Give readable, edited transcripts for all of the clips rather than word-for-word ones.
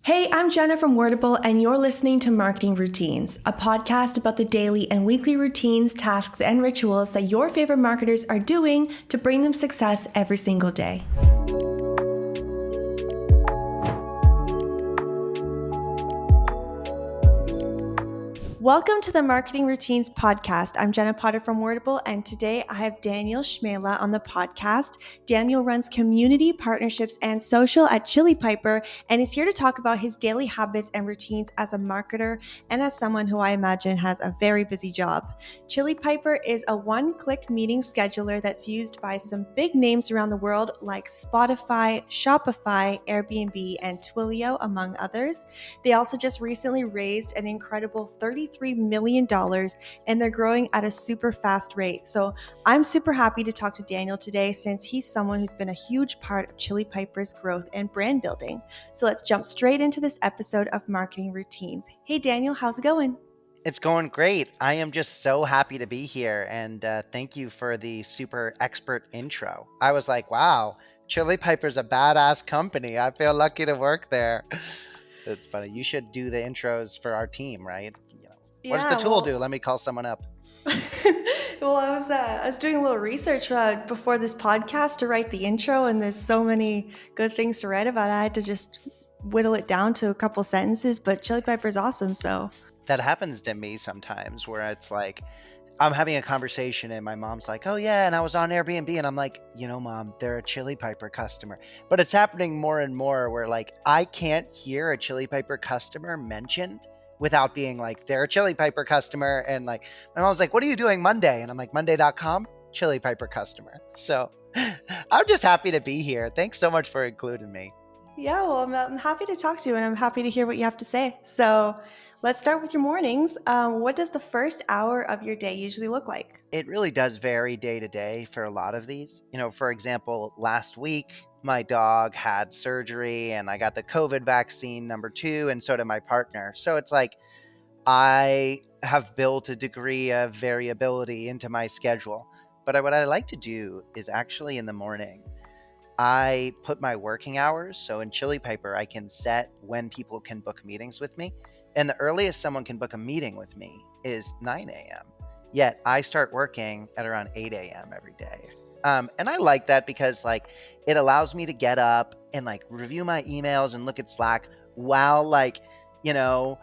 Hey, I'm Jenna from Wordable, and you're listening to Marketing Routines, a podcast about the daily and weekly routines, tasks, and rituals that your favorite marketers are doing to bring them success every single day. Welcome to the Marketing Routines podcast. I'm Jenna Potter from Wordable, and today I have Daniel Cmejla on the podcast. Daniel runs community partnerships and social at Chili Piper, and is here to talk about his daily habits and routines as a marketer and as someone who I imagine has a very busy job. Chili Piper is a one-click meeting scheduler that's used by some big names around the world like Spotify, Shopify, Airbnb, and Twilio, among others. They also just recently raised an incredible $33 million, and they're growing at a super fast rate. So I'm super happy to talk to Daniel today since he's someone who's been a huge part of Chili Piper's growth and brand building. So let's jump straight into this episode of Marketing Routines. Hey Daniel, how's it going? It's going great. I am just so happy to be here, and thank you for the super expert intro. I was like, wow, Chili Piper's a badass company. I feel lucky to work there. It's funny. You should do the intros for our team, right? What does the Yeah, tool do? well, Let me call someone up. I was doing a little research before this podcast to write the intro, and there's so many good things to write about. I had to just whittle it down to a couple sentences, but Chili Pepper is awesome, so. That happens to me sometimes where it's like, I'm having a conversation and my mom's like, oh yeah, and I was on Airbnb, and I'm like, mom, they're a Chili Piper customer. But it's happening more and more where like I can't hear a Chili Piper customer mentioned without being like, they're a Chili Piper customer. And like my mom's like, what are you doing Monday? And I'm like, Monday.com, Chili Piper customer. So I'm just happy to be here. Thanks so much for including me. Yeah, well, I'm happy to talk to you, and I'm happy to hear what you have to say. So let's start with your mornings. What does the first hour of your day usually look like? It really does vary day to day for a lot of these. For example, last week, my dog had surgery and I got the COVID vaccine number 2, and so did my partner. So it's like I have built a degree of variability into my schedule. But what I like to do is actually in the morning, I put my working hours. So in Chili Piper, I can set when people can book meetings with me. And the earliest someone can book a meeting with me is 9 a.m. Yet I start working at around 8 a.m. every day. And I like that because like it allows me to get up and like review my emails and look at Slack while like, you know,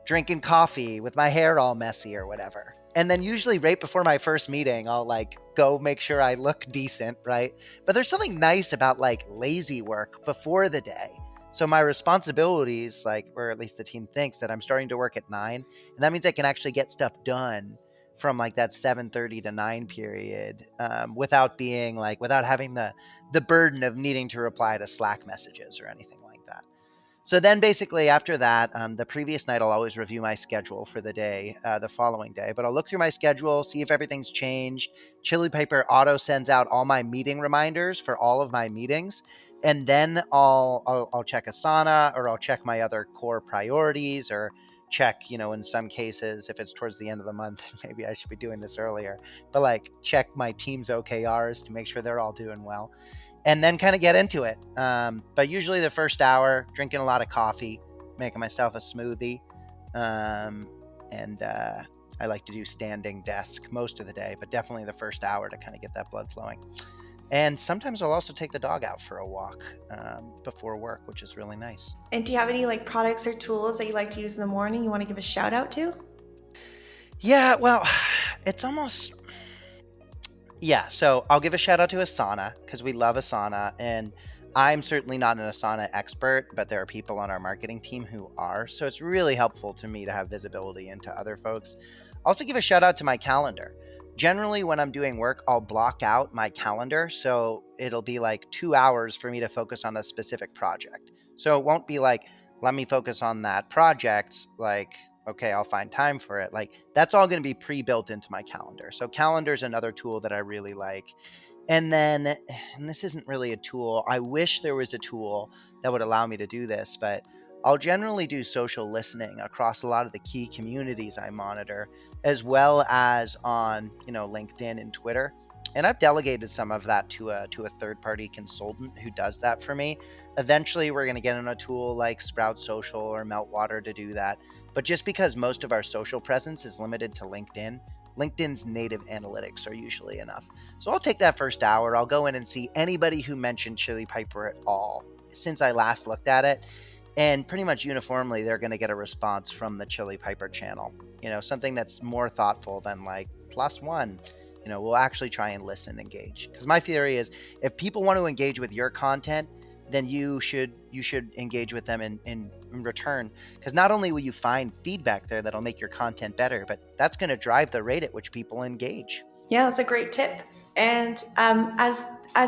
drinking coffee with my hair all messy or whatever. And then usually right before my first meeting, I'll like go make sure I look decent, right? But there's something nice about like lazy work before the day. So my responsibilities, like, or at least the team thinks that I'm starting to work at 9, and that means I can actually get stuff done from like that 7:30 to 9 period, without having the burden of needing to reply to Slack messages or anything like that. So then basically after that, the previous night, I'll always review my schedule for the day, the following day. But I'll look through my schedule, see if everything's changed. Chili Piper auto sends out all my meeting reminders for all of my meetings. And then I'll check Asana, or I'll check my other core priorities, or check, in some cases, if it's towards the end of the month, maybe I should be doing this earlier, but like check my team's OKRs to make sure they're all doing well, and then kind of get into it. But usually the first hour, drinking a lot of coffee, making myself a smoothie. And I like to do standing desk most of the day, but definitely the first hour to kind of get that blood flowing. And sometimes I'll also take the dog out for a walk before work, which is really nice. And do you have any like products or tools that you like to use in the morning you want to give a shout out to? Yeah, well, it's almost... Yeah, so I'll give a shout out to Asana because we love Asana, and I'm certainly not an Asana expert, but there are people on our marketing team who are. So it's really helpful to me to have visibility into other folks. Also give a shout out to my calendar. Generally, when I'm doing work, I'll block out my calendar. So it'll be like 2 hours for me to focus on a specific project. So it won't be like, let me focus on that project, like, okay, I'll find time for it. Like that's all going to be pre-built into my calendar. So calendar is another tool that I really like. And then, and this isn't really a tool, I wish there was a tool that would allow me to do this, but I'll generally do social listening across a lot of the key communities I monitor, as well as on, LinkedIn and Twitter. And I've delegated some of that to a third party consultant who does that for me. Eventually, we're going to get on a tool like Sprout Social or Meltwater to do that. But just because most of our social presence is limited to LinkedIn, LinkedIn's native analytics are usually enough. So I'll take that first hour. I'll go in and see anybody who mentioned Chili Piper at all since I last looked at it. And pretty much uniformly, they're going to get a response from the Chili Piper channel. Something that's more thoughtful than like plus one. We'll actually try and listen and engage. Because my theory is, if people want to engage with your content, then you should engage with them in return. Because not only will you find feedback there that'll make your content better, but that's going to drive the rate at which people engage. Yeah, that's a great tip. And as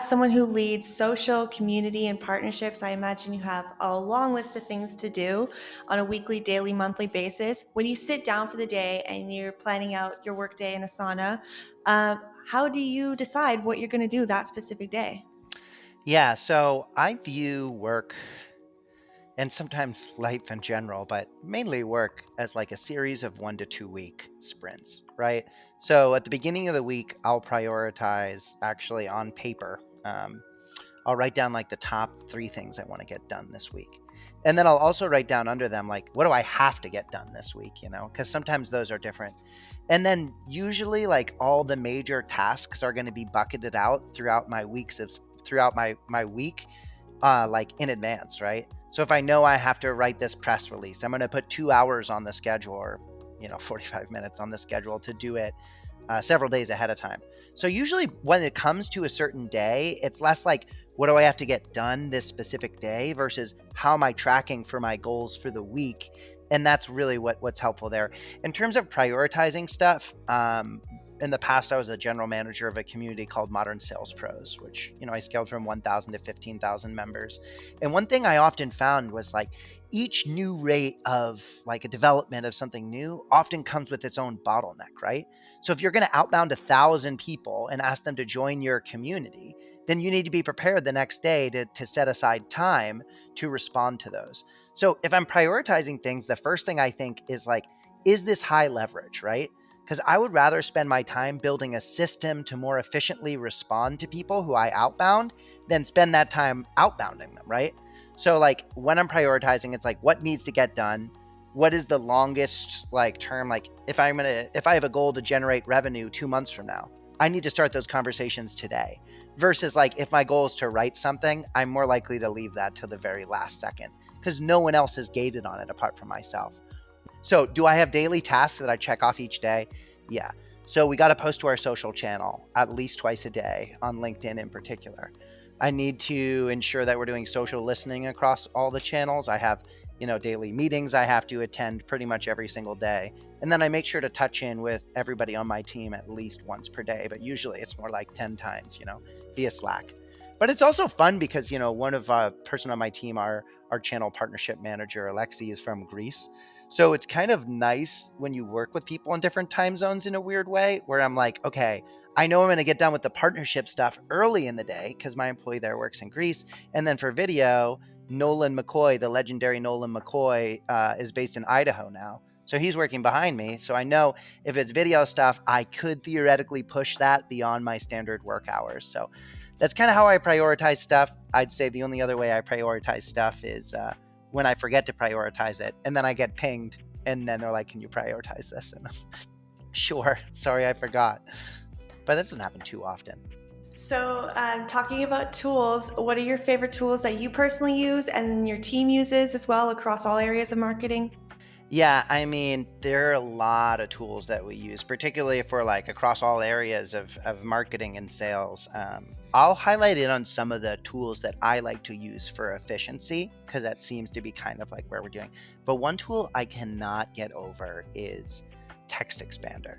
someone who leads social, community, and partnerships, I imagine you have a long list of things to do on a weekly, daily, monthly basis. When you sit down for the day and you're planning out your workday in Asana, how do you decide what you're going to do that specific day? Yeah, so I view work and sometimes life in general, but mainly work as like a series of 1 to 2 week sprints, right? So at the beginning of the week, I'll prioritize actually on paper. I'll write down like the top 3 things I want to get done this week. And then I'll also write down under them, like, what do I have to get done this week, Because sometimes those are different. And then usually, like, all the major tasks are going to be bucketed out throughout my my week, like in advance, right? So if I know I have to write this press release, I'm going to put 2 hours on the schedule, or 45 minutes on the schedule to do it several days ahead of time. So usually when it comes to a certain day, it's less like, what do I have to get done this specific day versus how am I tracking for my goals for the week? And that's really what's helpful there. In terms of prioritizing stuff, in the past, I was a general manager of a community called Modern Sales Pros, which, I scaled from 1,000 to 15,000 members. And one thing I often found was like each new rate of like a development of something new often comes with its own bottleneck, right? So if you're going to outbound 1,000 people and ask them to join your community, then you need to be prepared the next day to set aside time to respond to those. So if I'm prioritizing things, the first thing I think is like, is this high leverage, right? Because I would rather spend my time building a system to more efficiently respond to people who I outbound than spend that time outbounding them, right? So like when I'm prioritizing, it's like, what needs to get done? What is the longest like term? Like if I have a goal to generate revenue 2 months from now, I need to start those conversations today. Versus like if my goal is to write something, I'm more likely to leave that till the very last second because no one else has gated on it apart from myself. So do I have daily tasks that I check off each day? Yeah. So we got to post to our social channel at least twice a day, on LinkedIn in particular. I need to ensure that we're doing social listening across all the channels. I have, daily meetings I have to attend pretty much every single day. And then I make sure to touch in with everybody on my team at least once per day, but usually it's more like 10 times, via Slack. But it's also fun because, one of person on my team, our channel partnership manager, Alexi, is from Greece. So it's kind of nice when you work with people in different time zones in a weird way, where I'm like, okay, I know I'm going to get done with the partnership stuff early in the day because my employee there works in Greece. And then for video, Nolan McCoy, the legendary Nolan McCoy, is based in Idaho now. So he's working behind me. So I know if it's video stuff, I could theoretically push that beyond my standard work hours. So that's kind of how I prioritize stuff. I'd say the only other way I prioritize stuff is when I forget to prioritize it, and then I get pinged, and then they're like, "Can you prioritize this?" And I'm, sure, sorry, I forgot. But that doesn't happen too often. So, talking about tools, what are your favorite tools that you personally use and your team uses as well across all areas of marketing? Yeah, I mean, there are a lot of tools that we use, particularly if we're like across all areas of marketing and sales. I'll highlight it on some of the tools that I like to use for efficiency, because that seems to be kind of like where we're doing. But one tool I cannot get over is Text Expander.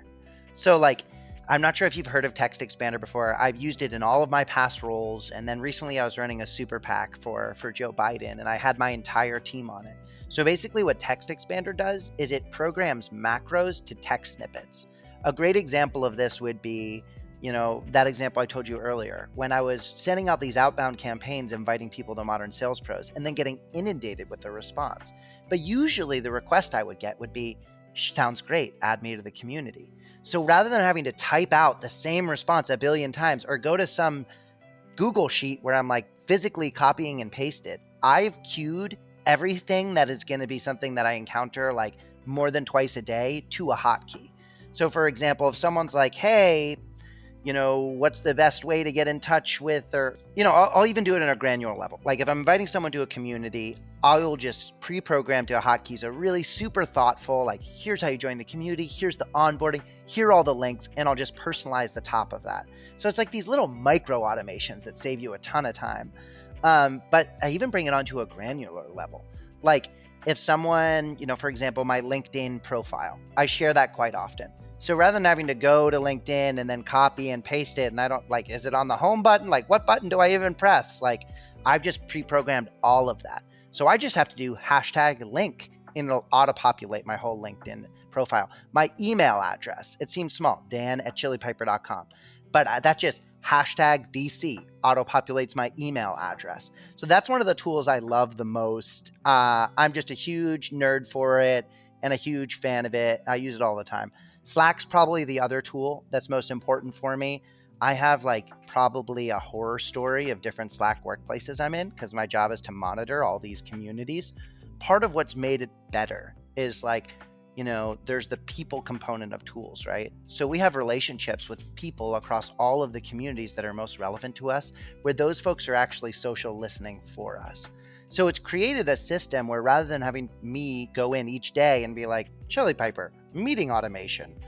So, like, I'm not sure if you've heard of Text Expander before. I've used it in all of my past roles. And then recently I was running a super PAC for Joe Biden, and I had my entire team on it. So basically what Text Expander does is it programs macros to text snippets. A great example of this would be, that example I told you earlier, when I was sending out these outbound campaigns, inviting people to Modern Sales Pros, and then getting inundated with the response. But usually the request I would get would be, Sounds great. Add me to the community. So rather than having to type out the same response a billion times or go to some Google sheet where I'm like physically copying and pasted, I've queued everything that is going to be something that I encounter like more than twice a day to a hotkey. So for example, if someone's like, hey, what's the best way to get in touch with, or, I'll even do it at a granular level. Like if I'm inviting someone to a community, I will just pre-program to a hotkeys, a really super thoughtful, like, here's how you join the community, here's the onboarding, here are all the links, and I'll just personalize the top of that. So it's like these little micro automations that save you a ton of time. But I even bring it onto a granular level. Like if someone, for example, my LinkedIn profile, I share that quite often. So rather than having to go to LinkedIn and then copy and paste it, and I don't like, is it on the home button? Like what button do I even press? Like I've just pre-programmed all of that. So I just have to do #link and it'll auto-populate my whole LinkedIn profile. My email address, it seems small, dan@chilipiper.com, but that just #DC auto-populates my email address. So that's one of the tools I love the most. I'm just a huge nerd for it and a huge fan of it. I use it all the time. Slack's probably the other tool that's most important for me. I have like probably a horror story of different Slack workplaces I'm in because my job is to monitor all these communities. Part of what's made it better is like, there's the people component of tools, right? So we have relationships with people across all of the communities that are most relevant to us, where those folks are actually social listening for us. So it's created a system where rather than having me go in each day and be like, Chili Piper, meeting automation,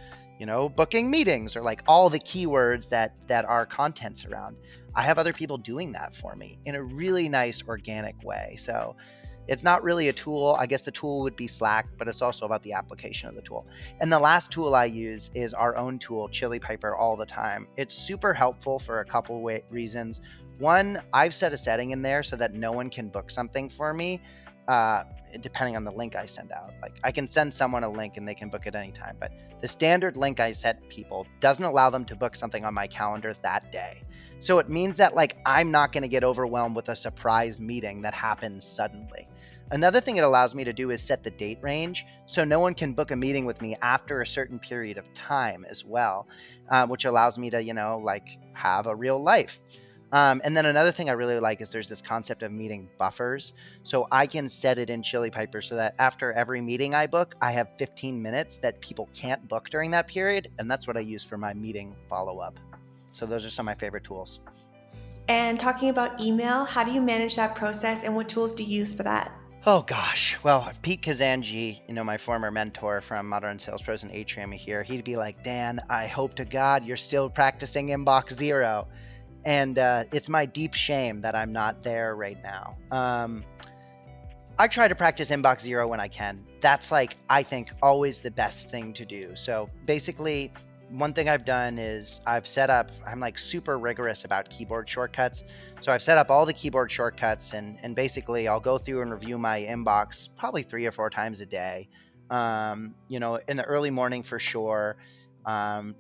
booking meetings, or like all the keywords that our content's around, I have other people doing that for me in a really nice organic way. So it's not really a tool. I guess the tool would be Slack, but it's also about the application of the tool. And the last tool I use is our own tool, Chili Piper, all the time. It's super helpful for a couple reasons. One, I've set a setting in there so that no one can book something for me, depending on the link I send out. Like I can send someone a link and they can book it anytime, but the standard link I set people doesn't allow them to book something on my calendar that day. So it means that like I'm not going to get overwhelmed with a surprise meeting that happens suddenly. Another thing it allows me to do is set the date range so no one can book a meeting with me after a certain period of time as well, which allows me to, have a real life. And then another thing I really like is there's this concept of meeting buffers. So I can set it in Chili Piper so that after every meeting I book, I have 15 minutes that people can't book during that period. And that's what I use for my meeting follow-up. So those are some of my favorite tools. And talking about email, how do you manage that process and what tools do you use for that? Oh gosh. Well, Pete Kazanji, my former mentor from Modern Sales Pros and Atrium here, he'd be like, Dan, I hope to God you're still practicing inbox zero. And it's my deep shame that I'm not there right now. I try to practice inbox zero when I can. That's like, I think, always the best thing to do. So basically, one thing I've done is I'm like super rigorous about keyboard shortcuts. So I've set up all the keyboard shortcuts and basically I'll go through and review my inbox probably 3 or 4 times a day. In the early morning for sure.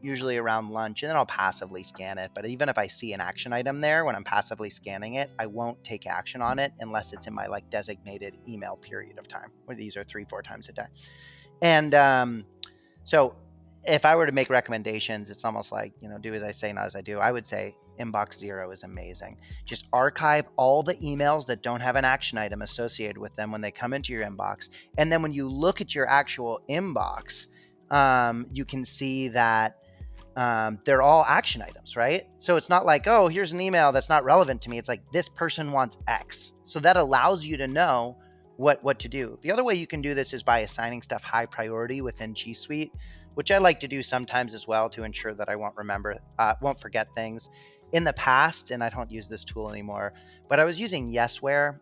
Usually around lunch, and then I'll passively scan it. But even if I see an action item there when I'm passively scanning it, I won't take action on it unless it's in my like designated email period of time, where these are 3-4 times a day. And so if I were to make recommendations, it's almost like, do as I say, not as I do. I would say inbox zero is amazing. Just archive all the emails that don't have an action item associated with them when they come into your inbox. And then when you look at your actual inbox, you can see that they're all action items, right? So it's not like, oh, here's an email that's not relevant to me. It's like, this person wants X. So that allows you to know what to do. The other way you can do this is by assigning stuff high priority within G Suite, which I like to do sometimes as well to ensure that I won't forget things. In the past, and I don't use this tool anymore, but I was using Yesware,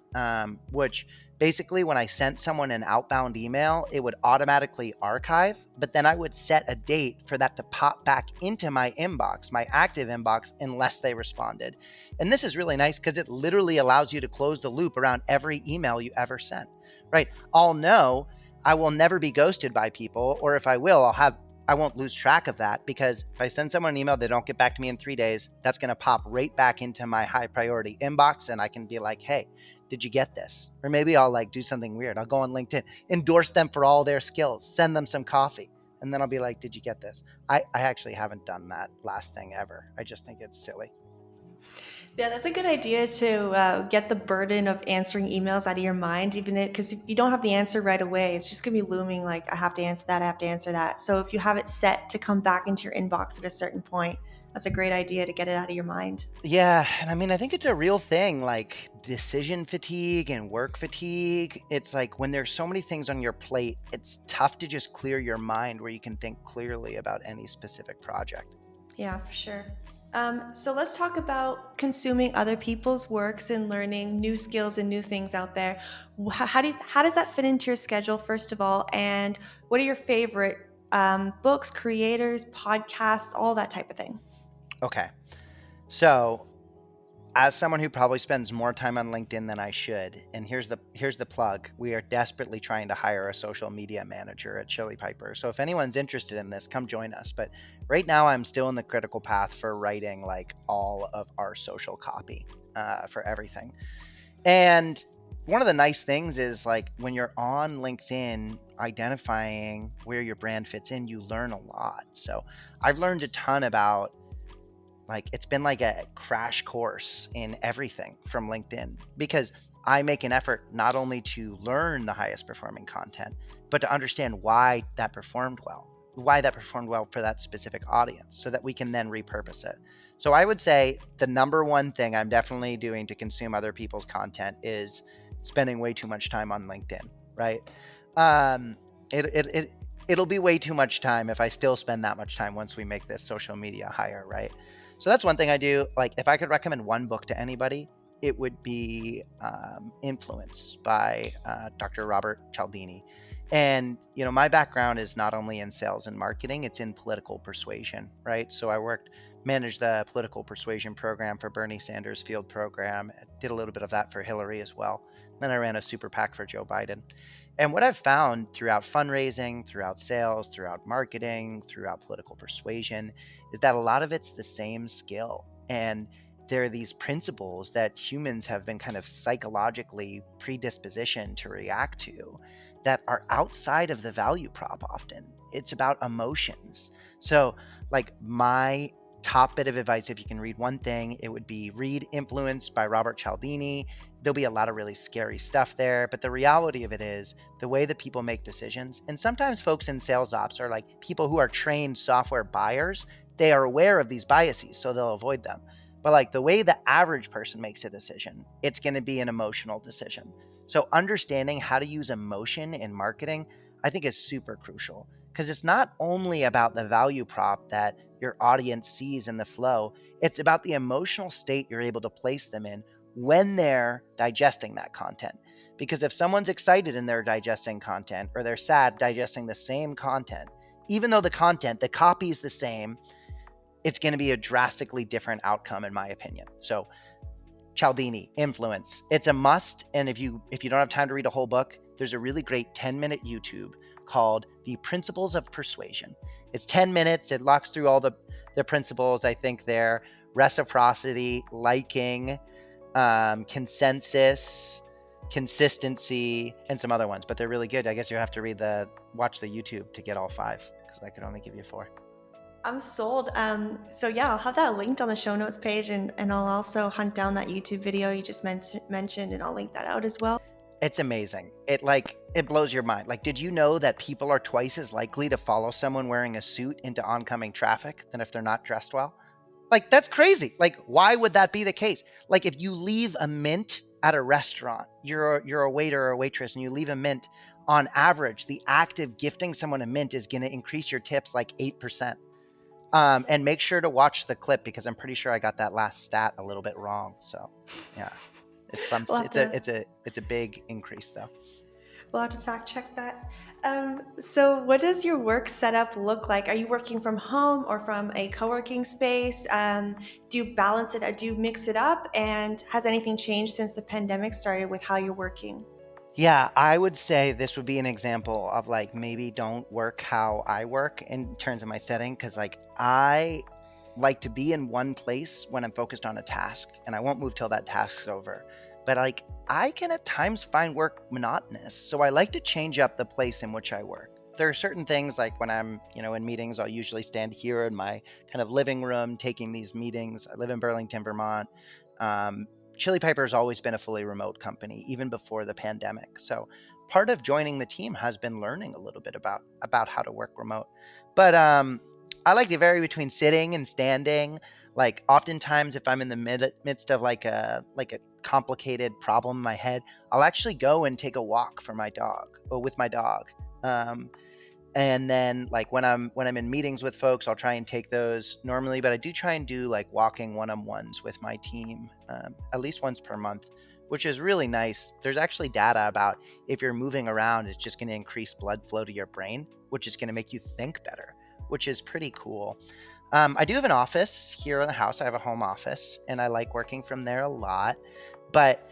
which basically when I sent someone an outbound email, it would automatically archive, but then I would set a date for that to pop back into my inbox, my active inbox, unless they responded. And this is really nice because it literally allows you to close the loop around every email you ever sent, right? I'll know I will never be ghosted by people, or if I will, I'll have I won't lose track of that, because if I send someone an email, they don't get back to me in 3 days, that's going to pop right back into my high priority inbox. And I can be like, hey, did you get this? Or maybe I'll like do something weird. I'll go on LinkedIn, endorse them for all their skills, send them some coffee. And then I'll be like, did you get this? I actually haven't done that last thing ever. I just think it's silly. Yeah, that's a good idea to get the burden of answering emails out of your mind, even because if you don't have the answer right away, it's just going to be looming like, I have to answer that, I have to answer that. So if you have it set to come back into your inbox at a certain point, that's a great idea to get it out of your mind. Yeah, and I mean, I think it's a real thing, like decision fatigue and work fatigue. It's like when there's so many things on your plate, it's tough to just clear your mind where you can think clearly about any specific project. Yeah, for sure. So let's talk about consuming other people's works and learning new skills and new things out there. How does that fit into your schedule, first of all? And what are your favorite books, creators, podcasts, all that type of thing? Okay. So, as someone who probably spends more time on LinkedIn than I should, and here's the plug. We are desperately trying to hire a social media manager at Chili Piper. So if anyone's interested in this, come join us. But right now I'm still in the critical path for writing like all of our social copy for everything. And one of the nice things is like when you're on LinkedIn, identifying where your brand fits in, you learn a lot. So I've learned a ton about, like, it's been like a crash course in everything from LinkedIn, because I make an effort not only to learn the highest performing content, but to understand why that performed well for that specific audience, so that we can then repurpose it. So I would say the number one thing I'm definitely doing to consume other people's content is spending way too much time on LinkedIn, right? Um, it'll be way too much time if I still spend that much time once we make this social media hire, right? So that's one thing I do. Like, if I could recommend one book to anybody, it would be Influence by Dr. Robert Cialdini. And, my background is not only in sales and marketing, it's in political persuasion, right? So I managed the political persuasion program for Bernie Sanders' field program, did a little bit of that for Hillary as well. Then I ran a super PAC for Joe Biden. And what I've found throughout fundraising, throughout sales, throughout marketing, throughout political persuasion, is that a lot of it's the same skill. And there are these principles that humans have been kind of psychologically predispositioned to react to that are outside of the value prop often. It's about emotions. So, like, my top bit of advice, if you can read one thing, it would be read Influence by Robert Cialdini. There'll be a lot of really scary stuff there, but the reality of it is the way that people make decisions, and sometimes folks in sales ops are like people who are trained software buyers, they are aware of these biases, so they'll avoid them. But like the way the average person makes a decision, it's going to be an emotional decision. So understanding how to use emotion in marketing, I think, is super crucial, because it's not only about the value prop that your audience sees in the flow, it's about the emotional state you're able to place them in when they're digesting that content. Because if someone's excited and they're digesting content, or they're sad digesting the same content, even though the copy is the same, it's going to be a drastically different outcome, in my opinion. So Cialdini, Influence, it's a must. And if you don't have time to read a whole book, there's a really great 10-minute YouTube called The Principles of Persuasion. It's 10 minutes. It locks through all the principles. I think they're reciprocity, liking, consensus, consistency, and some other ones, but they're really good. I guess you have to watch the YouTube to get all five, because I could only give you four. I'm sold. So yeah, I'll have that linked on the show notes page, and I'll also hunt down that YouTube video you just mentioned, and I'll link that out as well. It's amazing. It blows your mind. Like, did you know that people are twice as likely to follow someone wearing a suit into oncoming traffic than if they're not dressed well? Like, that's crazy. Like, why would that be the case? Like, if you leave a mint at a restaurant, you're a waiter or a waitress, and you leave a mint, on average, the act of gifting someone a mint is going to increase your tips like 8%. And make sure to watch the clip, because I'm pretty sure I got that last stat a little bit wrong. So, yeah, it's a big increase though. We'll have to fact check that. So what does your work setup look like? Are you working from home or from a co-working space? Do you balance it? Do you mix it up? And has anything changed since the pandemic started with how you're working? Yeah, I would say this would be an example of like maybe don't work how I work in terms of my setting because like I like to be in one place when I'm focused on a task and I won't move till that task's over. But like I can at times find work monotonous. So I like to change up the place in which I work. There are certain things like when I'm, in meetings, I'll usually stand here in my kind of living room taking these meetings. I live in Burlington, Vermont. Um, Chili Piper's always been a fully remote company, even before the pandemic. So part of joining the team has been learning a little bit about how to work remote. But I like to vary between sitting and standing. Like oftentimes, if I'm in the midst of like a complicated problem in my head, I'll actually go and take a walk for my dog or with my dog. Um, and then like when I'm in meetings with folks, I'll try and take those normally, but I do try and do like walking one-on-ones with my team at least once per month, which is really nice. There's actually data about if you're moving around, it's just going to increase blood flow to your brain, which is going to make you think better, which is pretty cool. I do have an office here in the house. I have a home office and I like working from there a lot, but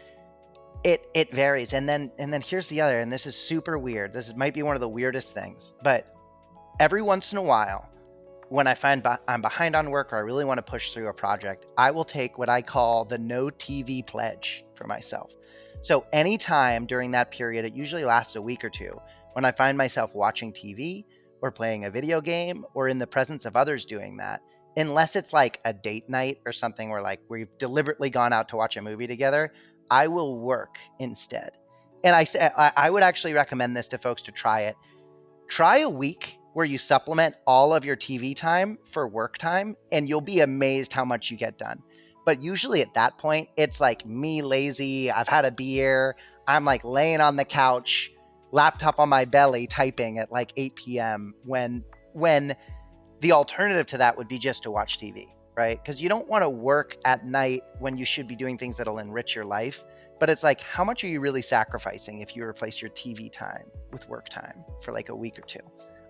it varies. And then here's the other, and this is super weird. Might be one of the weirdest things, but every once in a while, when I find I'm behind on work or I really want to push through a project, I will take what I call the no TV pledge for myself. So anytime during that period, it usually lasts a week or two, when I find myself watching TV or playing a video game or in the presence of others doing that, unless it's like a date night or something where like we've deliberately gone out to watch a movie together, I will work instead. And I would actually recommend this to folks to try it. Try a week where you supplement all of your TV time for work time, and you'll be amazed how much you get done. But usually at that point, it's like me lazy. I've had a beer. I'm like laying on the couch, laptop on my belly, typing at like 8 p.m. When the alternative to that would be just to watch TV, right? Because you don't want to work at night when you should be doing things that'll enrich your life. But it's like, how much are you really sacrificing if you replace your TV time with work time for like a week or two?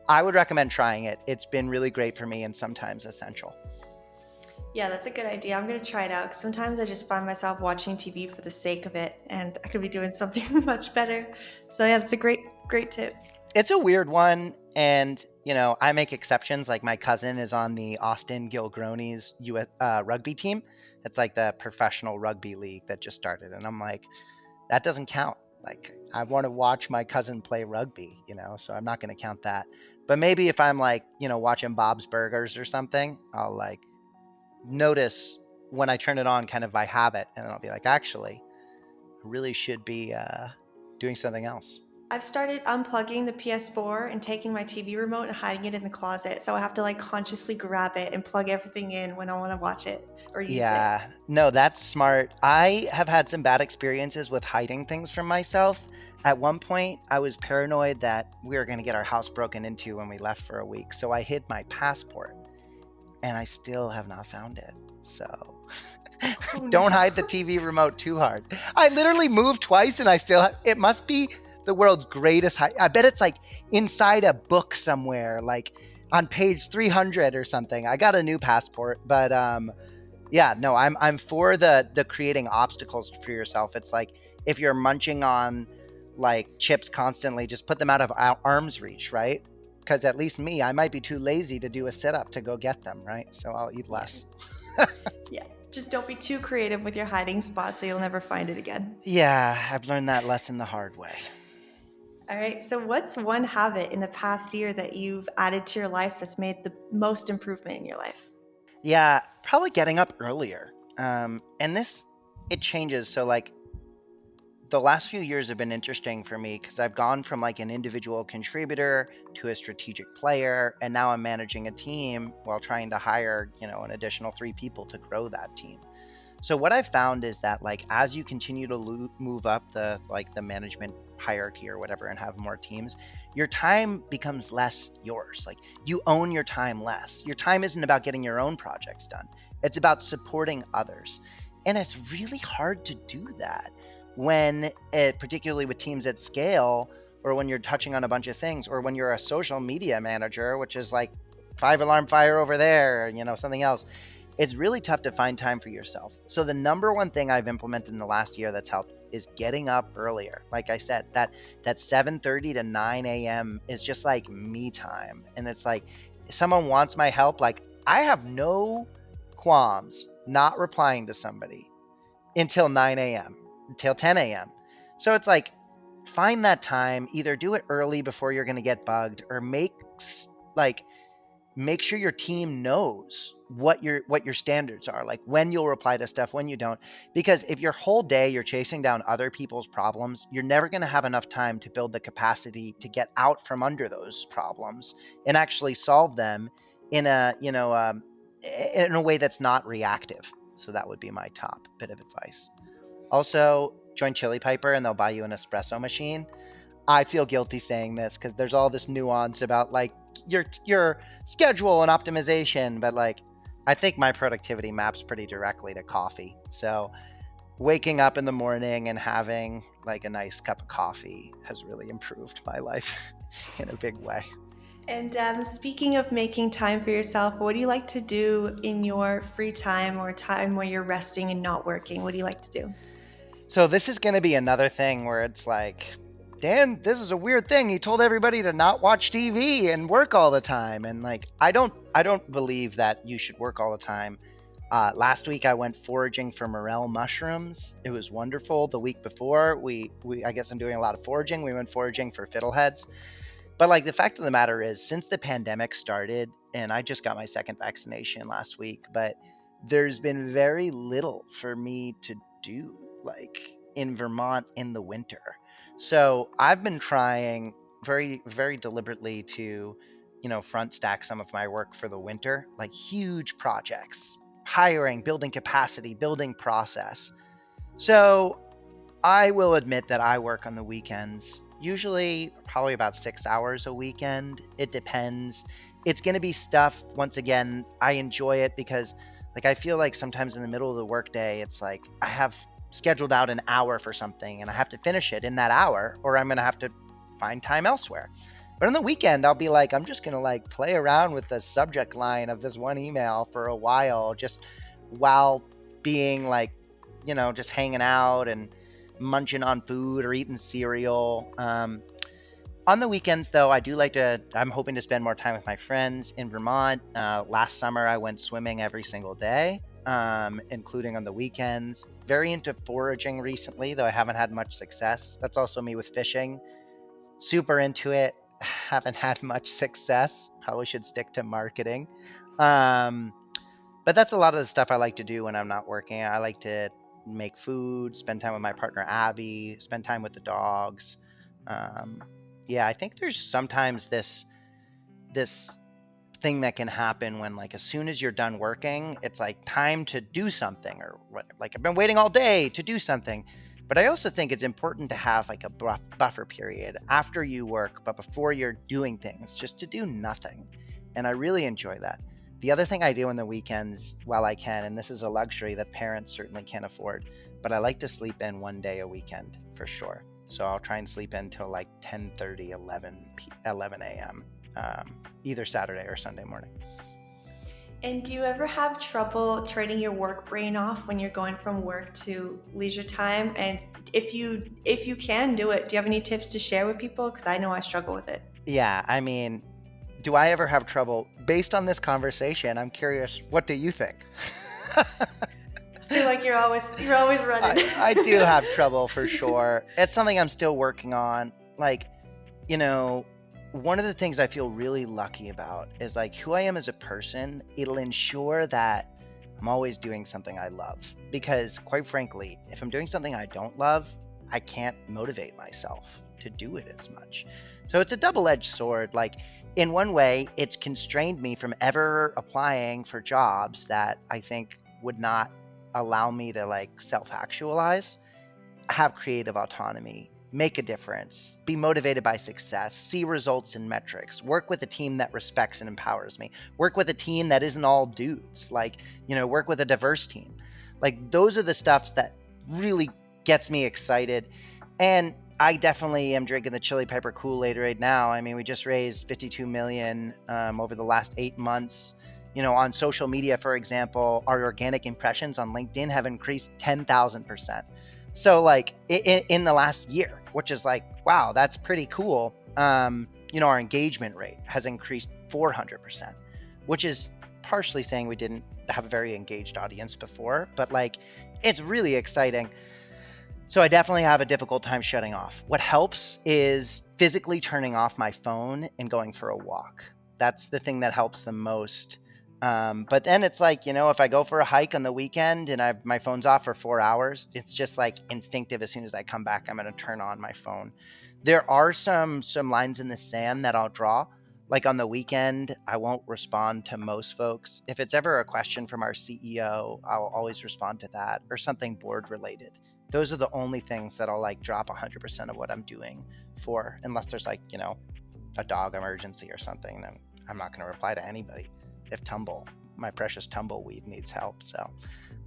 I would recommend trying it. It's been really great for me and sometimes essential. Yeah, that's a good idea. I'm going to try it out because sometimes I just find myself watching TV for the sake of it and I could be doing something much better. So, yeah, that's a great tip. It's a weird one. And, I make exceptions. Like my cousin is on the Austin Gilgronis rugby team. It's like the professional rugby league that just started. And I'm like, that doesn't count. Like I want to watch my cousin play rugby, so I'm not going to count that. But maybe if I'm like, watching Bob's Burgers or something, I'll like notice when I turn it on kind of by habit. And then I'll be like, actually, I really should be doing something else. I've started unplugging the PS4 and taking my TV remote and hiding it in the closet. So I have to like consciously grab it and plug everything in when I want to watch it or use it. Yeah, no, that's smart. I have had some bad experiences with hiding things from myself. At one point, I was paranoid that we were going to get our house broken into when we left for a week. So I hid my passport and I still have not found it. So Oh no. don't hide the TV remote too hard. I literally moved twice and it must be the world's greatest hide. I bet it's like inside a book somewhere, like on page 300 or something. I got a new passport, but yeah, no, I'm for the creating obstacles for yourself. It's like if you're munching on like chips constantly, just put them out of arm's reach, right? Because at least me, I might be too lazy to do a sit up to go get them, right? So I'll eat less. Yeah. Just don't be too creative with your hiding spot so you'll never find it again. Yeah, I've learned that lesson the hard way. All right. So, what's one habit in the past year that you've added to your life that's made the most improvement in your life? Yeah, probably getting up earlier. And this, it changes. So, like, the last few years have been interesting for me because I've gone from like an individual contributor to a strategic player, and now I'm managing a team while trying to hire, an additional 3 people to grow that team. So what I've found is that like as you continue to move up the management hierarchy or whatever and have more teams, your time becomes less yours. Like you own your time less. Your time isn't about getting your own projects done. It's about supporting others. And it's really hard to do that when particularly with teams at scale, or when you're touching on a bunch of things, or when you're a social media manager, which is like 5 alarm fire over there, something else. It's really tough to find time for yourself. So the number one thing I've implemented in the last year that's helped is getting up earlier. Like I said, that 7:30 to 9 a.m. is just like me time. And it's like, if someone wants my help, like I have no qualms not replying to somebody until 9 a.m., until 10 a.m. So it's like, find that time, either do it early before you're going to get bugged, or like make sure your team knows what your standards are, like when you'll reply to stuff, when you don't. Because if your whole day you're chasing down other people's problems, you're never going to have enough time to build the capacity to get out from under those problems and actually solve them in a way that's not reactive. So that would be my top bit of advice. Also, join Chili Piper and they'll buy you an espresso machine. I feel guilty saying this because there's all this nuance about like your schedule and optimization, but like I think my productivity maps pretty directly to coffee. So waking up in the morning and having like a nice cup of coffee has really improved my life in a big way. And speaking of making time for yourself, what do you like to do in your free time or time where you're resting and not working? What do you like to do? So this is going to be another thing where it's like, Dan, this is a weird thing. He told everybody to not watch TV and work all the time. And like, I don't believe that you should work all the time. Last week I went foraging for morel mushrooms. It was wonderful. The week before, I guess I'm doing a lot of foraging. We went foraging for fiddleheads. But like the fact of the matter is, since the pandemic started, and I just got my second vaccination last week, but there's been very little for me to do, like in Vermont in the winter. So I've been trying very, very deliberately to, front stack some of my work for the winter, like huge projects, hiring, building capacity, building process. So I will admit that I work on the weekends, usually probably about 6 hours a weekend. It depends. It's going to be stuff, once again, I enjoy it because, like, I feel like sometimes in the middle of the workday, it's like I have scheduled out an hour for something and I have to finish it in that hour, or I'm going to have to find time elsewhere. But on the weekend, I'll be like, I'm just going to like play around with the subject line of this one email for a while, just while being like, just hanging out and munching on food or eating cereal. On the weekends, though, I'm hoping to spend more time with my friends in Vermont. Last summer, I went swimming every single day, including on the weekends. Very into foraging recently, though I haven't had much success. That's also me with fishing. Super into it. Haven't had much success. Probably should stick to marketing. But that's a lot of the stuff I like to do when I'm not working. I like to make food, spend time with my partner Abby, spend time with the dogs. Um, yeah, I think there's sometimes this thing that can happen when, like, as soon as you're done working, it's like time to do something, or what, like I've been waiting all day to do something. But I also think it's important to have like a buffer period after you work, but before you're doing things, just to do nothing. And I really enjoy that. The other thing I do on the weekends while I can, and this is a luxury that parents certainly can't afford, but I like to sleep in one day a weekend for sure. So I'll try and sleep in till like 10:30, 11 a.m., either Saturday or Sunday morning. And do you ever have trouble turning your work brain off when you're going from work to leisure time? And if you can do it, do you have any tips to share with people? Because I know I struggle with it. Yeah, I mean, do I ever have trouble? Based on this conversation, I'm curious, what do you think? I feel like you're always running. I do have trouble for sure. It's something I'm still working on. Like, you know, one of the things I feel really lucky about is like who I am as a person. It'll ensure that I'm always doing something I love. Because quite frankly, if I'm doing something I don't love, I can't motivate myself to do it as much. So it's a double-edged sword. Like, in one way, it's constrained me from ever applying for jobs that I think would not allow me to like self-actualize, have creative autonomy, make a difference, be motivated by success, see results in metrics, work with a team that respects and empowers me, work with a team that isn't all dudes, like, work with a diverse team. Like, those are the stuffs that really gets me excited. And I definitely am drinking the Chili Pepper Kool-Aid right now. I mean, we just raised $52 million over the last 8 months. On social media, for example, our organic impressions on LinkedIn have increased 10,000%. So like in the last year, which is like, wow, that's pretty cool. Our engagement rate has increased 400%, which is partially saying we didn't have a very engaged audience before, but like it's really exciting. So I definitely have a difficult time shutting off. What helps is physically turning off my phone and going for a walk. That's the thing that helps the most. But then it's like, if I go for a hike on the weekend and my phone's off for 4 hours, it's just like instinctive. As soon as I come back, I'm going to turn on my phone. There are some lines in the sand that I'll draw. Like on the weekend, I won't respond to most folks. If it's ever a question from our CEO, I'll always respond to that, or something board related. Those are the only things that I'll like drop 100% of what I'm doing for, unless there's like, a dog emergency or something, then I'm not going to reply to anybody. If my precious tumbleweed needs help. So,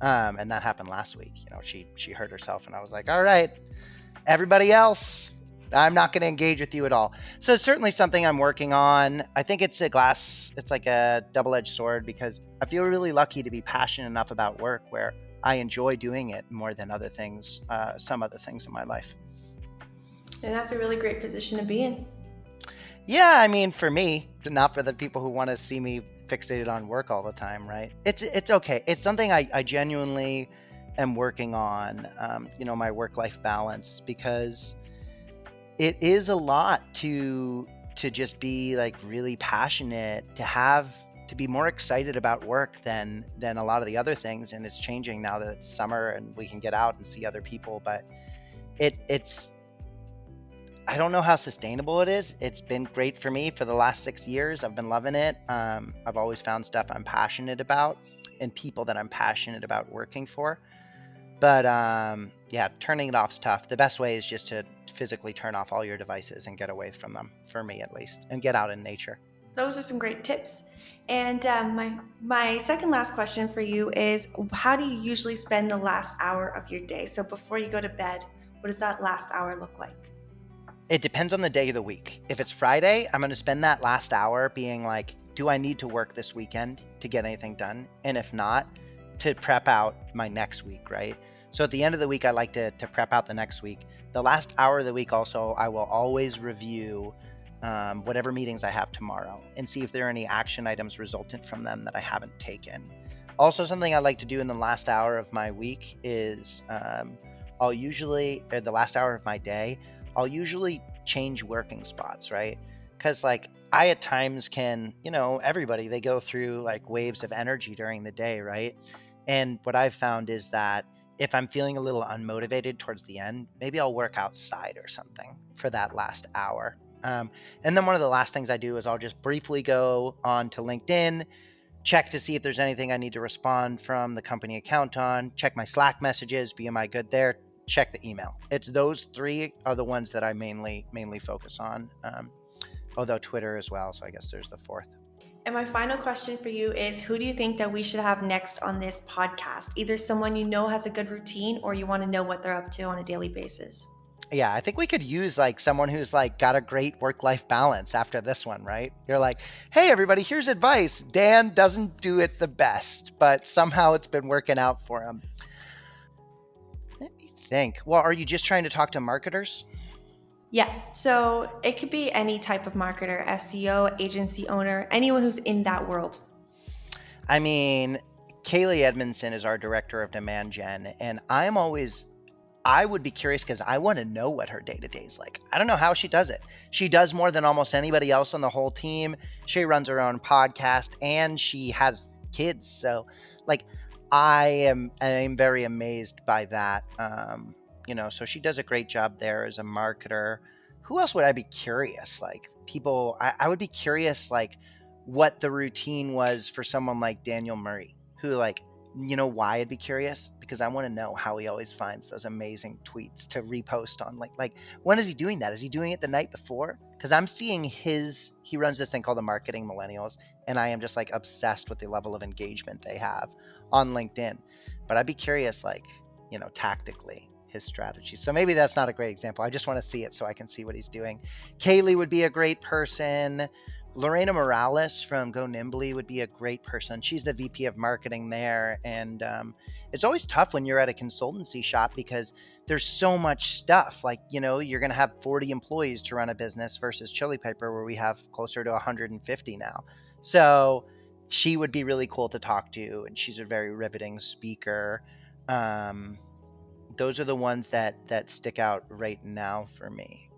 and that happened last week. She hurt herself and I was like, all right, everybody else, I'm not going to engage with you at all. So it's certainly something I'm working on. I think it's like a double-edged sword, because I feel really lucky to be passionate enough about work where I enjoy doing it more than some other things in my life. And that's a really great position to be in. Yeah, I mean, for me, not for the people who want to see me fixated on work all the time, right? It's okay. It's something I genuinely am working on, my work-life balance, because it is a lot to just be like really passionate, to be more excited about work than a lot of the other things. And it's changing now that it's summer and we can get out and see other people, but it's I don't know how sustainable it is. It's been great for me for the last 6 years. I've been loving it. I've always found stuff I'm passionate about and people that I'm passionate about working for. But yeah, turning it off is tough. The best way is just to physically turn off all your devices and get away from them, for me at least, and get out in nature. Those are some great tips. And my second last question for you is, how do you usually spend the last hour of your day? So before you go to bed, what does that last hour look like? It depends on the day of the week. If it's Friday, I'm going to spend that last hour being like, do I need to work this weekend to get anything done? And if not, to prep out my next week, right? So at the end of the week, I like to prep out the next week. The last hour of the week also, I will always review whatever meetings I have tomorrow and see if there are any action items resultant from them that I haven't taken. Also, something I like to do in the last hour of my week is the last hour of my day, I'll usually change working spots, right? Because like I at times can, everybody, they go through like waves of energy during the day, right? And what I've found is that if I'm feeling a little unmotivated towards the end, maybe I'll work outside or something for that last hour. And then one of the last things I do is I'll just briefly go on to LinkedIn, check to see if there's anything I need to respond from the company account on, check my Slack messages, am I good there, check the email. It's those three are the ones that I mainly focus on, although Twitter as well, so I guess there's the fourth. And my final question for you is, who do you think that we should have next on this podcast? Either someone you know has a good routine, or you want to know what they're up to on a daily basis. Yeah, I think we could use like someone who's like got a great work-life balance after this one, right? You're like, hey, everybody, here's advice. Dan doesn't do it the best, but somehow it's been working out for him. Let me think. Well, are you just trying to talk to marketers? Yeah, so it could be any type of marketer, SEO, agency owner, anyone who's in that world. I mean, Kaylee Edmondson is our director of demand gen, and I would be curious because I want to know what her day-to-day is like. I don't know how she does it. She does more than almost anybody else on the whole team. She runs her own podcast and she has kids. So like I'm very amazed by that. So she does a great job there as a marketer. Who else would I be curious? Like people, I would be curious like what the routine was for someone like Daniel Murray, who like, why I'd be curious? Because I want to know how he always finds those amazing tweets to repost on. Like when is he doing that? Is he doing it the night before? Because I'm seeing he runs this thing called the Marketing Millennials, and I am just like obsessed with the level of engagement they have on LinkedIn. But I'd be curious, like, tactically his strategy. So maybe that's not a great example. I just want to see it so I can see what he's doing. Kaylee would be a great person. Lorena Morales from Go Nimbly would be a great person. She's the VP of marketing there. And it's always tough when you're at a consultancy shop because there's so much stuff. Like, you're going to have 40 employees to run a business versus Chili Piper, where we have closer to 150 now. So she would be really cool to talk to, and she's a very riveting speaker. Those are the ones that stick out right now for me.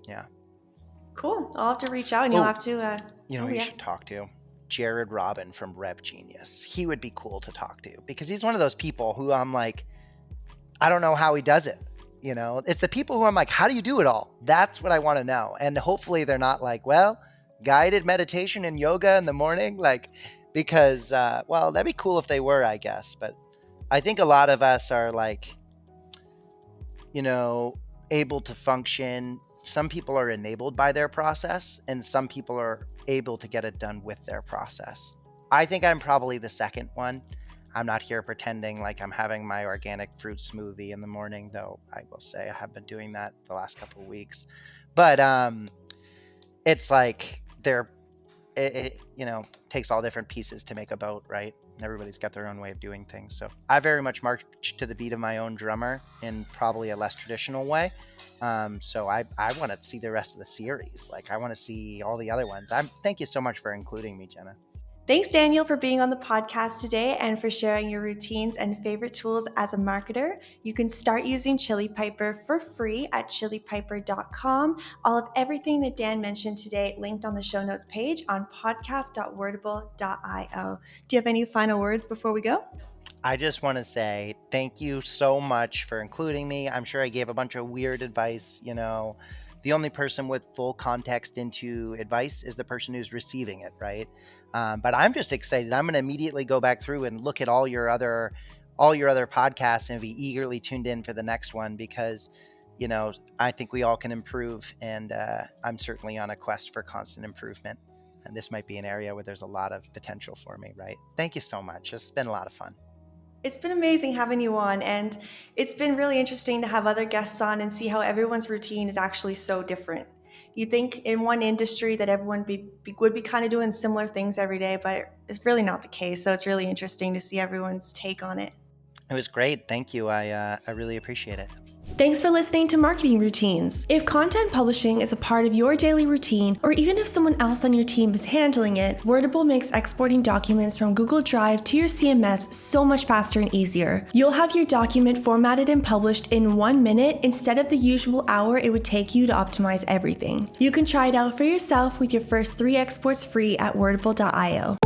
Yeah. Cool. I'll have to reach out and you'll have to. You should talk to Jared Robin from Rev Genius. He would be cool to talk to because he's one of those people who I'm like, I don't know how he does it. It's the people who I'm like, how do you do it all? That's what I want to know. And hopefully they're not like, well, guided meditation and yoga in the morning, like, because, well, that'd be cool if they were, I guess. But I think a lot of us are like, able to function. Some people are enabled by their process, and some people are able to get it done with their process. I think I'm probably the second one. I'm not here pretending like I'm having my organic fruit smoothie in the morning, though I will say I have been doing that the last couple of weeks. But it's like it takes all different pieces to make a boat, right? And everybody's got their own way of doing things. So I very much march to the beat of my own drummer in probably a less traditional way. So I want to see the rest of the series. Like, I want to see all the other ones. Thank you so much for including me, Jenna. Thanks, Daniel, for being on the podcast today and for sharing your routines and favorite tools as a marketer. You can start using Chili Piper for free at chilipiper.com. All of everything that Dan mentioned today linked on the show notes page on podcast.wordable.io. Do you have any final words before we go? I just want to say thank you so much for including me. I'm sure I gave a bunch of weird advice. The only person with full context into advice is the person who's receiving it, right? But I'm just excited. I'm going to immediately go back through and look at all your other podcasts and be eagerly tuned in for the next one because, I think we all can improve, and I'm certainly on a quest for constant improvement. And this might be an area where there's a lot of potential for me, right? Thank you so much. It's been a lot of fun. It's been amazing having you on, and it's been really interesting to have other guests on and see how everyone's routine is actually so different. You think in one industry that everyone would be kind of doing similar things every day, but it's really not the case. So it's really interesting to see everyone's take on it. It was great. Thank you. I really appreciate it. Thanks for listening to Marketing Routines. If content publishing is a part of your daily routine, or even if someone else on your team is handling it, Wordable makes exporting documents from Google Drive to your CMS so much faster and easier. You'll have your document formatted and published in 1 minute instead of the usual hour it would take you to optimize everything. You can try it out for yourself with your first 3 exports free at wordable.io.